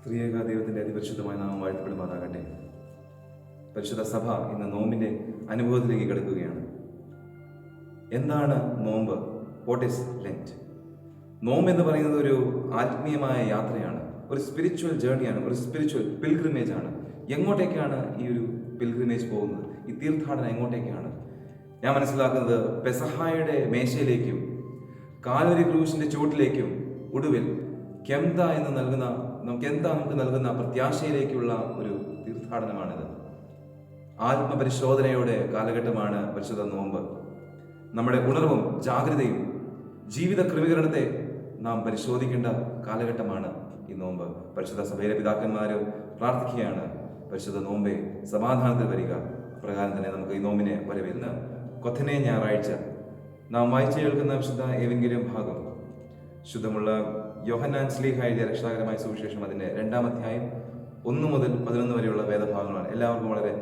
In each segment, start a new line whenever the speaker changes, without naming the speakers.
ത്രിയേക ദൈവത്തിൻ്റെ അതിപരിശുദ്ധമായ നാമം വാഴ്ത്തപ്പെടുമാറാകട്ടെ. പരിശുദ്ധ സഭ ഇന്ന് നോമ്പിൻ്റെ അനുഭവത്തിലേക്ക് കിടക്കുകയാണ്. എന്താണ് നോമ്പ്? What is lent? നോമ്പ് എന്ന് പറയുന്നത് ഒരു ആത്മീയമായ യാത്രയാണ്, ഒരു സ്പിരിച്വൽ ജേർണിയാണ്, ഒരു സ്പിരിച്വൽ പിൽഗ്രിമേജ് ആണ്. എങ്ങോട്ടേക്കാണ് ഈ ഒരു പിൽഗ്രിമേജ് പോകുന്നത്? ഈ തീർത്ഥാടനം എങ്ങോട്ടേക്കാണ്? ഞാൻ മനസ്സിലാക്കുന്നത് പെസഹായുടെ മേശയിലേക്കും കാൽവരി ക്രൂശിൻ്റെ ചുവട്ടിലേക്കും ഒടുവിൽ കെംത നമുക്ക് നൽകുന്ന പ്രത്യാശയിലേക്കുള്ള ഒരു തീർത്ഥാടനമാണിത്. ആത്മപരിശോധനയുടെ കാലഘട്ടമാണ് പരിശുദ്ധ നോമ്പ്. നമ്മുടെ ഉണർവും ജാഗ്രതയും ജീവിത ക്രമീകരണത്തെ നാം പരിശോധിക്കേണ്ട കാലഘട്ടമാണ് ഈ നോമ്പ്. പരിശുദ്ധ സഭയിലെ പിതാക്കന്മാർ പ്രാർത്ഥിക്കുകയാണ്, പരിശുദ്ധ നോമ്പെ സമാധാനത്തിൽ വരിക. അപ്രകാരം തന്നെ നമുക്ക് ഈ നോമ്പിനെ വരവേൽന്ന് കൊത്തനെ ഞായറാഴ്ച നാം വായിച്ചു കേൾക്കുന്ന വിശുദ്ധ ഏവെങ്കിലും ഭാഗം ശുദ്ധമുള്ള യോഹന്നാൻ ശ്ലീഹ എഴുതിയ രക്ഷാകരമായ സുവിശേഷം അതിൻ്റെ 2-ാം അധ്യായം 1 മുതൽ 11 വരെയുള്ള വേദഭാഗങ്ങളാണ്. എല്ലാവർക്കും വളരെ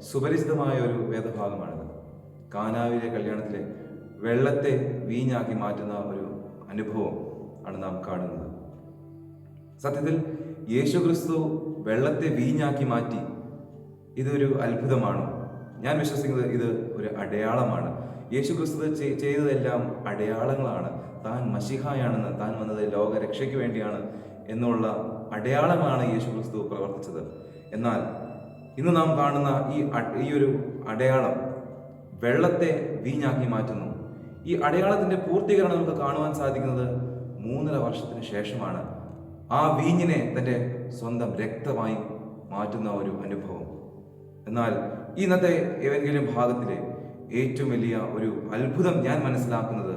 സുപരിചിതമായ ഒരു വേദഭാഗമാണിത്. കാനാവിലെ കല്യാണത്തിലെ വെള്ളത്തെ വീഞ്ഞാക്കി മാറ്റുന്ന ഒരു അനുഭവം ആണ് നാം കാണുന്നത്. സത്യത്തിൽ യേശുക്രിസ്തു വെള്ളത്തെ വീഞ്ഞാക്കി മാറ്റി. ഇതൊരു അത്ഭുതമാണോ? ഞാൻ വിശ്വസിക്കുന്നത് ഇത് ഒരു അടയാളമാണ്. യേശുക്രിസ്തു ചെയ്തതെല്ലാം അടയാളങ്ങളാണ്. താൻ മശിഹായാണെന്ന്, താൻ വന്നത് ലോകരക്ഷയ്ക്ക് വേണ്ടിയാണ് എന്നുള്ള അടയാളമാണ് യേശുക്രിസ്തു പ്രവർത്തിച്ചത്. എന്നാൽ ഇന്ന് നാം കാണുന്ന ഈ ഒരു അടയാളം വെള്ളത്തെ വീഞ്ഞാക്കി മാറ്റുന്നു. ഈ അടയാളത്തിന്റെ പൂർത്തീകരണം നമുക്ക് കാണുവാൻ സാധിക്കുന്നത് 3.5 വർഷത്തിന് ശേഷമാണ്. ആ വീഞ്ഞിനെ തൻ്റെ സ്വന്തം രക്തമായി മാറ്റുന്ന ഒരു അനുഭവം. എന്നാൽ ഇന്നത്തെ ഏതെങ്കിലും ഭാഗത്തിലെ ഏറ്റവും വലിയ ഒരു അത്ഭുതം ഞാൻ മനസ്സിലാക്കുന്നത്,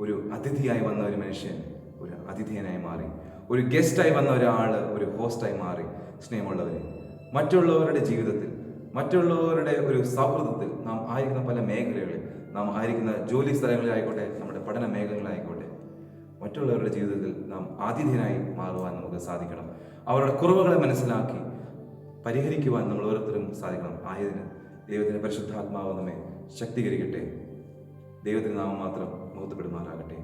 ഒരു അതിഥിയായി വന്ന ഒരു മനുഷ്യൻ ഒരു അതിഥേയനായി മാറി, ഒരു ഗസ്റ്റായി വന്ന ഒരാൾ ഒരു ഹോസ്റ്റായി മാറി. സ്നേഹമുള്ളവരെ, മറ്റുള്ളവരുടെ ജീവിതത്തിൽ, മറ്റുള്ളവരുടെ ഒരു സൗഹൃദത്തിൽ നാം ആയിരിക്കുന്ന പല മേഖലകളിൽ, നാം ആയിരിക്കുന്ന ജോലി സ്ഥലങ്ങളിലായിക്കോട്ടെ, നമ്മുടെ പഠന മേഖലകളിലായിക്കോട്ടെ, മറ്റുള്ളവരുടെ ജീവിതത്തിൽ നാം ആതിഥേയനായി മാറുവാൻ നമുക്ക് സാധിക്കണം. അവരുടെ കുറവുകളെ മനസ്സിലാക്കി പരിഹരിക്കുവാൻ നമ്മൾ ഓരോരുത്തരും സാധിക്കണം. ആയതിന് ദൈവത്തിൻ്റെ പരിശുദ്ധാത്മാവ് നമ്മെ ശക്തീകരിക്കട്ടെ. ദൈവത്തിൻ്റെ നാമം മാത്രം മഹത്വപ്പെടുമാറാകട്ടെ.